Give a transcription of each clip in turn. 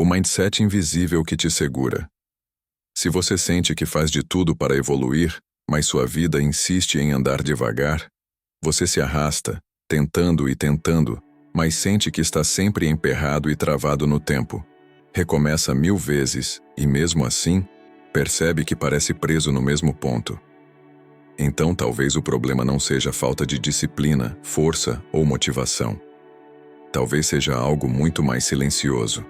O mindset invisível que te segura. Se você sente que faz de tudo para evoluir, mas sua vida insiste em andar devagar, você se arrasta, tentando e tentando, mas sente que está sempre emperrado e travado no tempo. Recomeça 1000 vezes e, mesmo assim, percebe que parece preso no mesmo ponto. Então talvez o problema não seja falta de disciplina, força ou motivação. Talvez seja algo muito mais silencioso.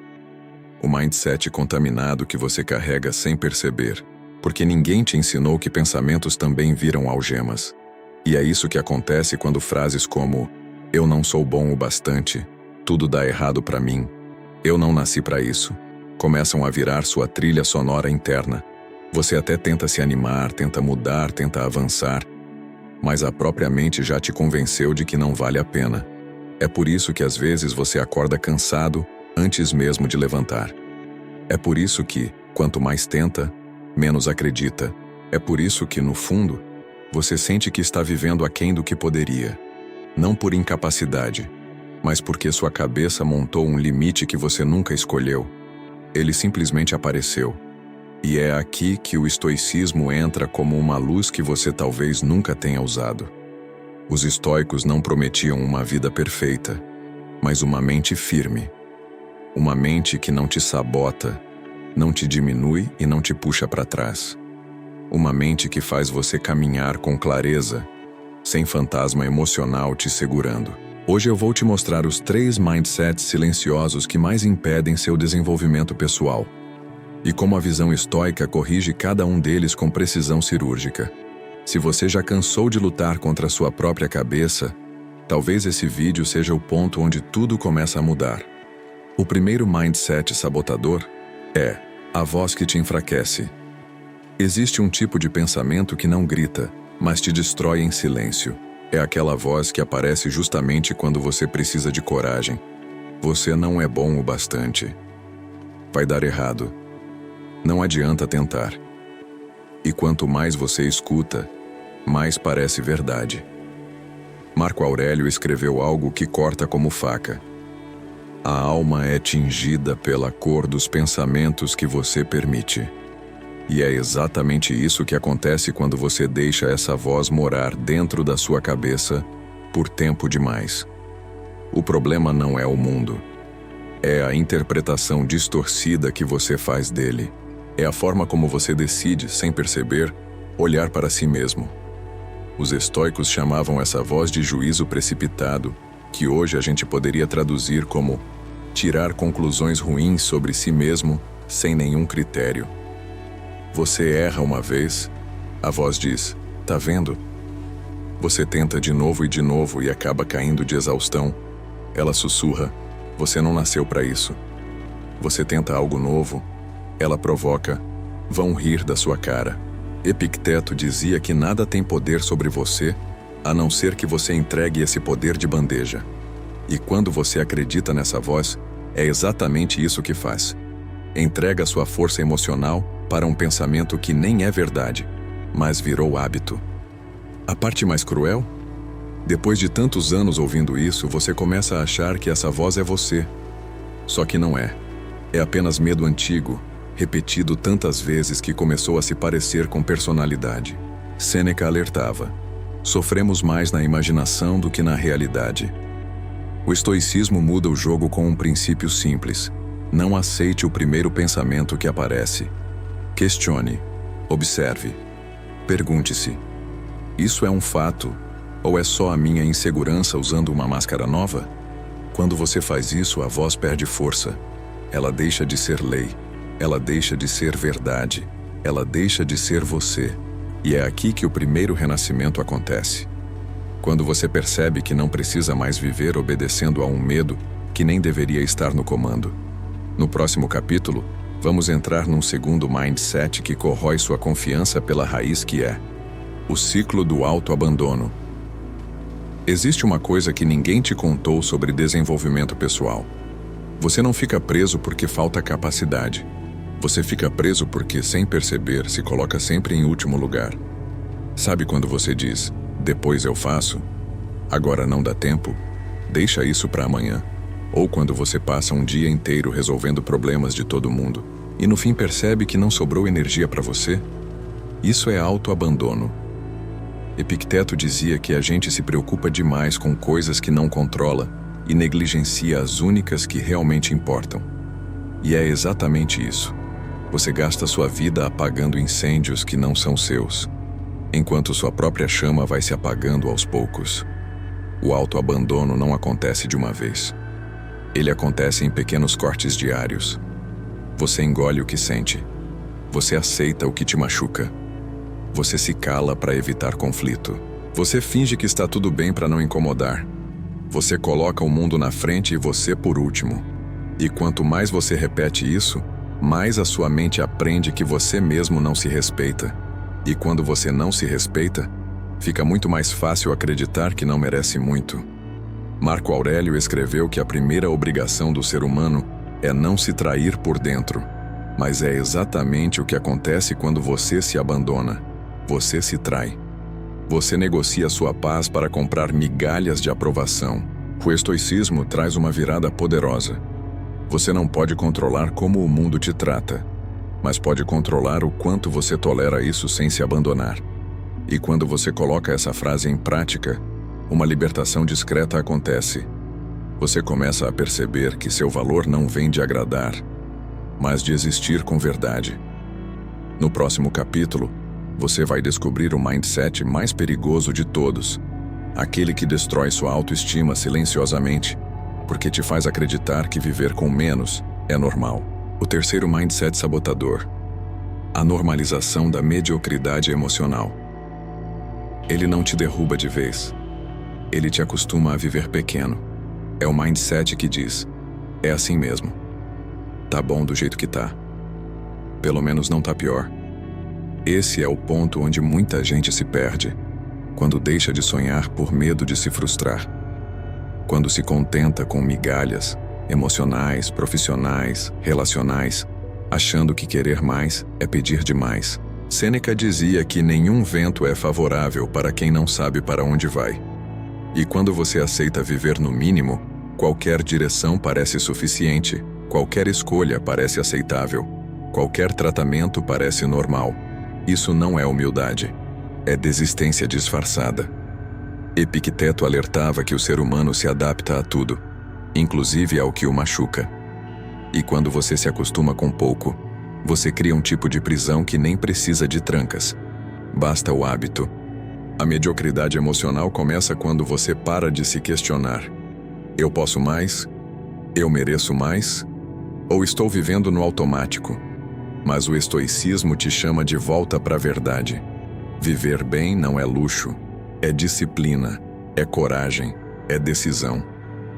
O mindset contaminado que você carrega sem perceber, porque ninguém te ensinou que pensamentos também viram algemas. E é isso que acontece quando frases como "eu não sou bom o bastante", "tudo dá errado para mim", "eu não nasci para isso", começam a virar sua trilha sonora interna. Você até tenta se animar, tenta mudar, tenta avançar, mas a própria mente já te convenceu de que não vale a pena. É por isso que às vezes você acorda cansado antes mesmo de levantar. É por isso que, quanto mais tenta, menos acredita. É por isso que, no fundo, você sente que está vivendo aquém do que poderia. Não por incapacidade, mas porque sua cabeça montou um limite que você nunca escolheu. Ele simplesmente apareceu. E é aqui que o estoicismo entra como uma luz que você talvez nunca tenha usado. Os estoicos não prometiam uma vida perfeita, mas uma mente firme. Uma mente que não te sabota, não te diminui e não te puxa para trás. Uma mente que faz você caminhar com clareza, sem fantasma emocional te segurando. Hoje eu vou te mostrar os 3 mindsets silenciosos que mais impedem seu desenvolvimento pessoal, e como a visão estoica corrige cada um deles com precisão cirúrgica. Se você já cansou de lutar contra a sua própria cabeça, talvez esse vídeo seja o ponto onde tudo começa a mudar. O primeiro mindset sabotador é a voz que te enfraquece. Existe um tipo de pensamento que não grita, mas te destrói em silêncio. É aquela voz que aparece justamente quando você precisa de coragem. Você não é bom o bastante. Vai dar errado. Não adianta tentar. E quanto mais você escuta, mais parece verdade. Marco Aurélio escreveu algo que corta como faca. A alma é tingida pela cor dos pensamentos que você permite. E é exatamente isso que acontece quando você deixa essa voz morar dentro da sua cabeça por tempo demais. O problema não é o mundo. É a interpretação distorcida que você faz dele. É a forma como você decide, sem perceber, olhar para si mesmo. Os estoicos chamavam essa voz de juízo precipitado, que hoje a gente poderia traduzir como tirar conclusões ruins sobre si mesmo sem nenhum critério. Você erra uma vez, a voz diz, "Tá vendo?" Você tenta de novo e acaba caindo de exaustão. Ela sussurra, "Você não nasceu para isso." Você tenta algo novo, ela provoca, "Vão rir da sua cara." Epicteto dizia que nada tem poder sobre você, a não ser que você entregue esse poder de bandeja. E quando você acredita nessa voz, é exatamente isso que faz. Entrega sua força emocional para um pensamento que nem é verdade, mas virou hábito. A parte mais cruel? Depois de tantos anos ouvindo isso, você começa a achar que essa voz é você. Só que não é. É apenas medo antigo, repetido tantas vezes que começou a se parecer com personalidade. Sêneca alertava: sofremos mais na imaginação do que na realidade. O estoicismo muda o jogo com um princípio simples: não aceite o primeiro pensamento que aparece. Questione, observe, pergunte-se: isso é um fato ou é só a minha insegurança usando uma máscara nova? Quando você faz isso, a voz perde força. Ela deixa de ser lei, ela deixa de ser verdade, ela deixa de ser você. E é aqui que o primeiro renascimento acontece. Quando você percebe que não precisa mais viver obedecendo a um medo que nem deveria estar no comando. No próximo capítulo, vamos entrar num segundo mindset que corrói sua confiança pela raiz, que é o ciclo do autoabandono. Existe uma coisa que ninguém te contou sobre desenvolvimento pessoal. Você não fica preso porque falta capacidade. Você fica preso porque, sem perceber, se coloca sempre em último lugar. Sabe quando você diz, depois eu faço? Agora não dá tempo? Deixa isso para amanhã. Ou quando você passa um dia inteiro resolvendo problemas de todo mundo e no fim percebe que não sobrou energia para você? Isso é autoabandono. Epicteto dizia que a gente se preocupa demais com coisas que não controla e negligencia as únicas que realmente importam. E é exatamente isso. Você gasta sua vida apagando incêndios que não são seus, enquanto sua própria chama vai se apagando aos poucos. O autoabandono não acontece de uma vez. Ele acontece em pequenos cortes diários. Você engole o que sente. Você aceita o que te machuca. Você se cala para evitar conflito. Você finge que está tudo bem para não incomodar. Você coloca o mundo na frente e você por último. E quanto mais você repete isso, mais a sua mente aprende que você mesmo não se respeita. E quando você não se respeita, fica muito mais fácil acreditar que não merece muito. Marco Aurélio escreveu que a primeira obrigação do ser humano é não se trair por dentro. Mas é exatamente o que acontece quando você se abandona. Você se trai. Você negocia sua paz para comprar migalhas de aprovação. O estoicismo traz uma virada poderosa. Você não pode controlar como o mundo te trata, mas pode controlar o quanto você tolera isso sem se abandonar. E quando você coloca essa frase em prática, uma libertação discreta acontece. Você começa a perceber que seu valor não vem de agradar, mas de existir com verdade. No próximo capítulo, você vai descobrir o mindset mais perigoso de todos, aquele que destrói sua autoestima silenciosamente, porque te faz acreditar que viver com menos é normal. O terceiro mindset sabotador: a normalização da mediocridade emocional. Ele não te derruba de vez. Ele te acostuma a viver pequeno. É o mindset que diz: é assim mesmo. Tá bom do jeito que tá. Pelo menos não tá pior. Esse é o ponto onde muita gente se perde, quando deixa de sonhar por medo de se frustrar. Quando se contenta com migalhas, emocionais, profissionais, relacionais, achando que querer mais é pedir demais. Sêneca dizia que nenhum vento é favorável para quem não sabe para onde vai. E quando você aceita viver no mínimo, qualquer direção parece suficiente, qualquer escolha parece aceitável, qualquer tratamento parece normal. Isso não é humildade, é desistência disfarçada. Epicteto alertava que o ser humano se adapta a tudo, inclusive ao que o machuca. E quando você se acostuma com pouco, você cria um tipo de prisão que nem precisa de trancas. Basta o hábito. A mediocridade emocional começa quando você para de se questionar. Eu posso mais? Eu mereço mais? Ou estou vivendo no automático? Mas o estoicismo te chama de volta para a verdade. Viver bem não é luxo, é disciplina, é coragem, é decisão.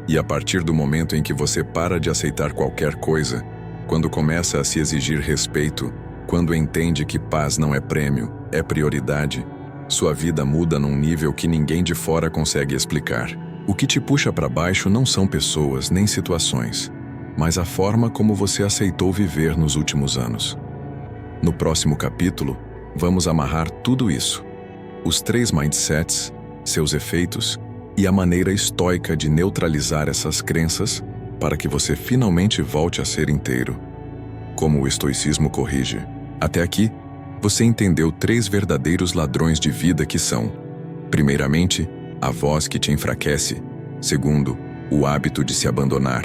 E a partir do momento em que você para de aceitar qualquer coisa, quando começa a se exigir respeito, quando entende que paz não é prêmio, é prioridade, sua vida muda num nível que ninguém de fora consegue explicar. O que te puxa para baixo não são pessoas nem situações, mas a forma como você aceitou viver nos últimos anos. No próximo capítulo, vamos amarrar tudo isso. Os 3 mindsets, seus efeitos e a maneira estoica de neutralizar essas crenças para que você finalmente volte a ser inteiro. Como o estoicismo corrige. Até aqui, você entendeu 3 verdadeiros ladrões de vida que são: primeiramente, a voz que te enfraquece; segundo, o hábito de se abandonar;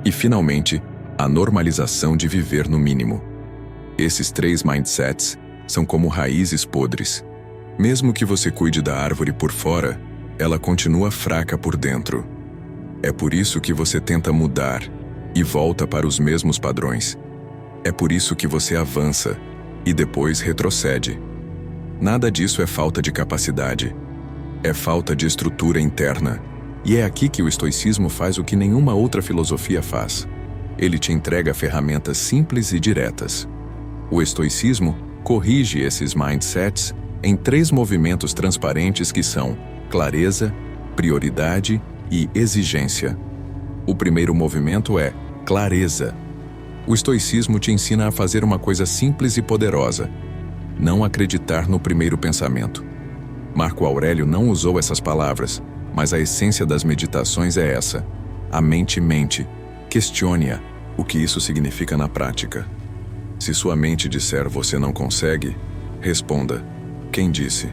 e finalmente, a normalização de viver no mínimo. Esses 3 mindsets são como raízes podres. Mesmo que você cuide da árvore por fora, ela continua fraca por dentro. É por isso que você tenta mudar e volta para os mesmos padrões. É por isso que você avança e depois retrocede. Nada disso é falta de capacidade. É falta de estrutura interna. E é aqui que o estoicismo faz o que nenhuma outra filosofia faz. Ele te entrega ferramentas simples e diretas. O estoicismo corrige esses mindsets em 3 movimentos transparentes que são clareza, prioridade e exigência. O primeiro movimento é clareza. O estoicismo te ensina a fazer uma coisa simples e poderosa: não acreditar no primeiro pensamento. Marco Aurélio não usou essas palavras, mas a essência das meditações é essa: A mente mente. Questione-a. O que isso significa na prática? Se sua mente disser você não consegue, responda: quem disse?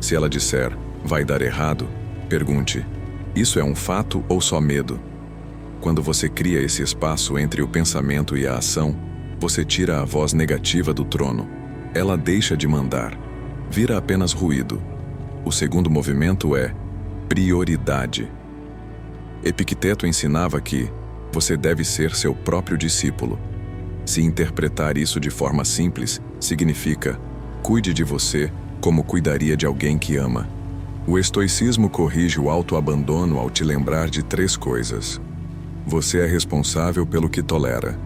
Se ela disser vai dar errado, pergunte: isso é um fato ou só medo? Quando você cria esse espaço entre o pensamento e a ação, você tira a voz negativa do trono. Ela deixa de mandar. Vira apenas ruído. O segundo movimento é prioridade. Epicteto ensinava que você deve ser seu próprio discípulo. Se interpretar isso de forma simples, significa: cuide de você como cuidaria de alguém que ama. O estoicismo corrige o autoabandono ao te lembrar de 3 coisas. Você é responsável pelo que tolera.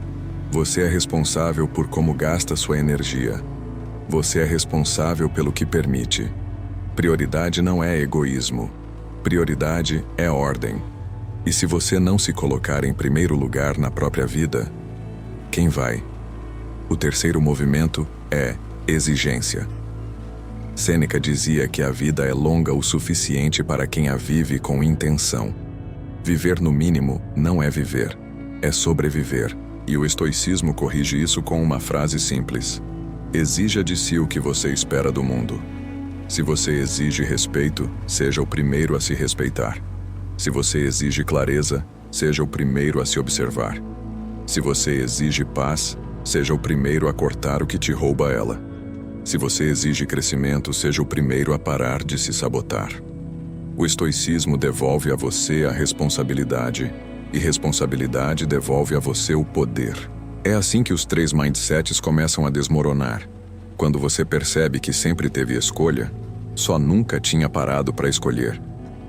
Você é responsável por como gasta sua energia. Você é responsável pelo que permite. Prioridade não é egoísmo. Prioridade é ordem. E se você não se colocar em primeiro lugar na própria vida, quem vai? O terceiro movimento é exigência. Sêneca dizia que a vida é longa o suficiente para quem a vive com intenção. Viver no mínimo não é viver, é sobreviver. E o estoicismo corrige isso com uma frase simples: exija de si o que você espera do mundo. Se você exige respeito, seja o primeiro a se respeitar. Se você exige clareza, seja o primeiro a se observar. Se você exige paz, seja o primeiro a cortar o que te rouba ela. Se você exige crescimento, seja o primeiro a parar de se sabotar. O estoicismo devolve a você a responsabilidade, e responsabilidade devolve a você o poder. É assim que os 3 mindsets começam a desmoronar. Quando você percebe que sempre teve escolha, só nunca tinha parado para escolher.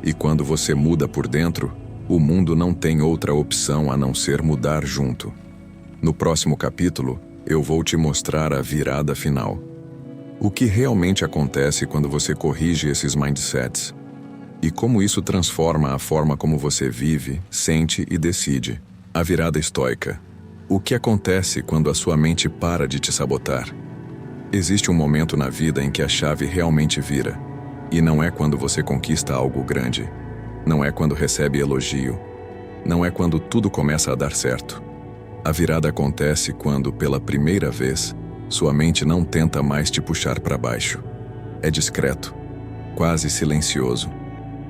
E quando você muda por dentro, o mundo não tem outra opção a não ser mudar junto. No próximo capítulo, eu vou te mostrar a virada final. O que realmente acontece quando você corrige esses mindsets? E como isso transforma a forma como você vive, sente e decide. A virada estoica. O que acontece quando a sua mente para de te sabotar? Existe um momento na vida em que a chave realmente vira. E não é quando você conquista algo grande. Não é quando recebe elogio. Não é quando tudo começa a dar certo. A virada acontece quando, pela primeira vez, sua mente não tenta mais te puxar para baixo. É discreto, quase silencioso,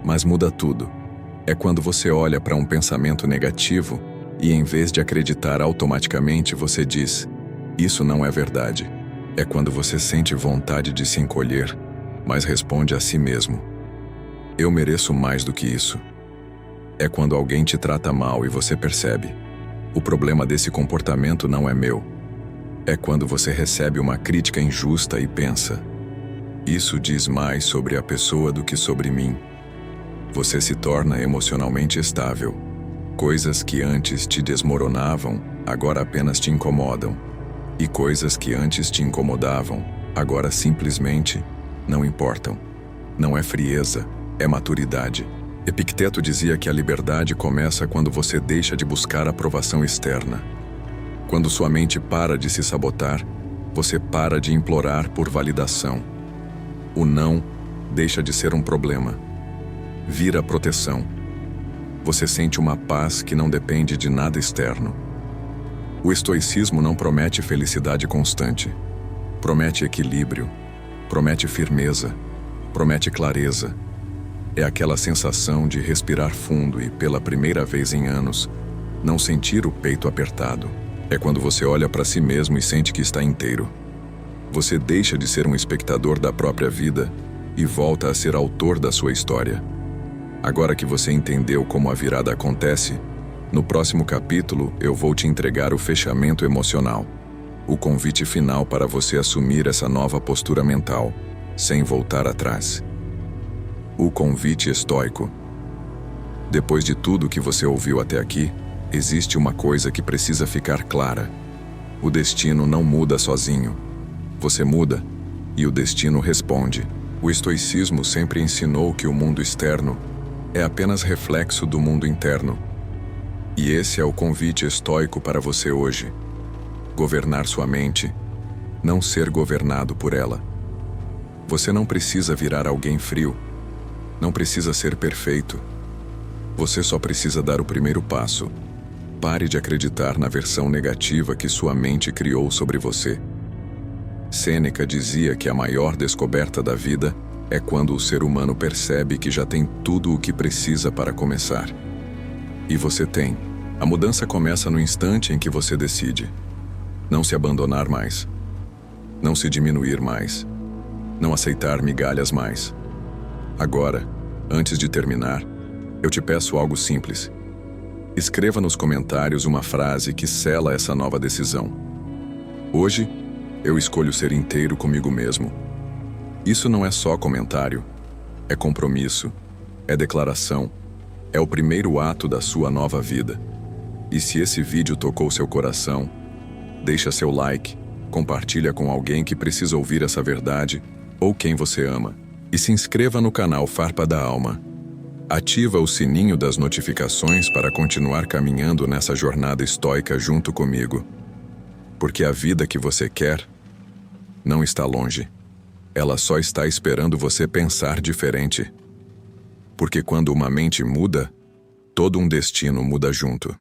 mas muda tudo. É quando você olha para um pensamento negativo e, em vez de acreditar automaticamente, você diz: isso não é verdade. É quando você sente vontade de se encolher, mas responde a si mesmo: eu mereço mais do que isso. É quando alguém te trata mal e você percebe: o problema desse comportamento não é meu. É quando você recebe uma crítica injusta e pensa: isso diz mais sobre a pessoa do que sobre mim. Você se torna emocionalmente estável. Coisas que antes te desmoronavam, agora apenas te incomodam. E coisas que antes te incomodavam, agora simplesmente não importam. Não é frieza, é maturidade. Epicteto dizia que a liberdade começa quando você deixa de buscar aprovação externa. Quando sua mente para de se sabotar, você para de implorar por validação. O não deixa de ser um problema. Vira proteção. Você sente uma paz que não depende de nada externo. O estoicismo não promete felicidade constante. Promete equilíbrio, promete firmeza, promete clareza. É aquela sensação de respirar fundo e, pela primeira vez em anos, não sentir o peito apertado. É quando você olha para si mesmo e sente que está inteiro. Você deixa de ser um espectador da própria vida e volta a ser autor da sua história. Agora que você entendeu como a virada acontece, no próximo capítulo eu vou te entregar o fechamento emocional, o convite final para você assumir essa nova postura mental, sem voltar atrás. O convite estoico. Depois de tudo que você ouviu até aqui, existe uma coisa que precisa ficar clara. O destino não muda sozinho. Você muda e o destino responde. O estoicismo sempre ensinou que o mundo externo é apenas reflexo do mundo interno. E esse é o convite estoico para você hoje. Governar sua mente, não ser governado por ela. Você não precisa virar alguém frio. Não precisa ser perfeito. Você só precisa dar o primeiro passo. Pare de acreditar na versão negativa que sua mente criou sobre você. Sêneca dizia que a maior descoberta da vida é quando o ser humano percebe que já tem tudo o que precisa para começar. E você tem. A mudança começa no instante em que você decide. Não se abandonar mais. Não se diminuir mais. Não aceitar migalhas mais. Agora, antes de terminar, eu te peço algo simples. Escreva nos comentários uma frase que sela essa nova decisão. Hoje, eu escolho ser inteiro comigo mesmo. Isso não é só comentário, é compromisso, é declaração, é o primeiro ato da sua nova vida. E se esse vídeo tocou seu coração, deixa seu like, compartilha com alguém que precisa ouvir essa verdade ou quem você ama. E se inscreva no canal Farpa da Alma. Ativa o sininho das notificações para continuar caminhando nessa jornada estoica junto comigo. Porque a vida que você quer não está longe. Ela só está esperando você pensar diferente. Porque quando uma mente muda, todo um destino muda junto.